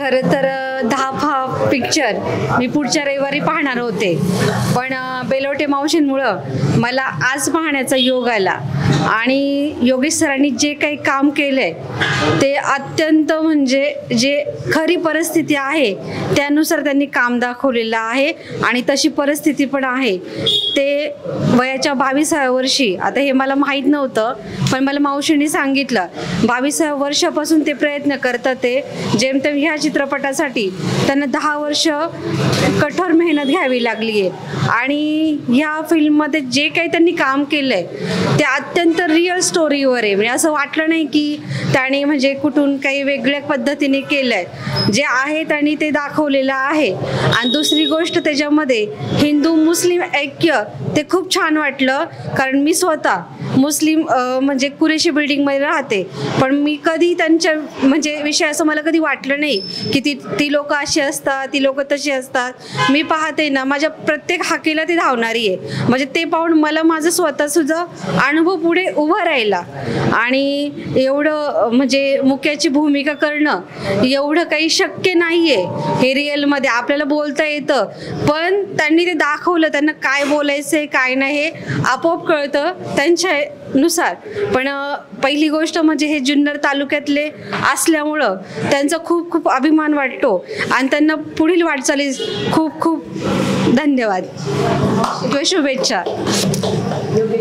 खरं तर धाफ पिक्चर मी पुढच्या रविवारी पाहणार होते, पण बेलोटे मावशींमुळं मला आज पाहण्याचा योग आला आणि योगेश सरांनी जे काही काम केलंय ते अत्यंत म्हणजे जे खरी परिस्थिती आहे त्यानुसार त्यांनी काम दाखवलेलं आहे आणि तशी परिस्थिती पण आहे। ते वयाच्या 22व्या वर्षी, आता हे मला माहीत नव्हतं पण मला मावशींनी सांगितलं 22व्या वर्षापासून ते प्रयत्न करतात। ते जेमतेम ह्या चित्रपटासाठी त्यांना 10 वर्ष कठोर मेहनत घ्यावी लागली आहे आणि ह्या फिल्ममध्ये जे काही त्यांनी काम केलंय ते अत्यंत रिअल स्टोरीवर आहे। म्हणजे असं वाटलं नाही की त्याने म्हणजे कुठून काही वेगळ्या पद्धतीने केलंय, जे आहे त्यांनी ते दाखवलेलं आहे। आणि दुसरी गोष्ट त्याच्यामध्ये हिंदू मुस्लिम ऐक्य ते खूप छान वाटलं, कारण मी स्वतः मुस्लिम म्हणजे कुरेशी बिल्डिंगमध्ये राहते, पण मी कधी त्यांच्या म्हणजे विषय असं मला कधी वाटलं नाही की ती लोक अशी असतात, ती लोक तशी असतात। मी पाहते ना, माझ्या प्रत्येक हाकेला ती धावणारी आहे। म्हणजे ते पाहून मला माझं स्वतः सुद्धा अनुभव पुढे उभा राहिला आणि एवढं म्हणजे मुख्याची भूमिका करणं एवढं काही शक्य नाहीये हे रिअलमध्ये। आपल्याला बोलता येतं पण त्यांनी ते दाखवलं, त्यांना काय बोलायचंय काय नाही हे आपोआप कळतं त्यांच्यानुसार। पण पहिली गोष्ट म्हणजे हे जुन्नर तालुक्यातले असल्यामुळं त्यांचा खूप खूप अभिमान वाटतो आणि त्यांना पुढील वाटचालीस खूप खूप धन्यवाद, शुभेच्छा।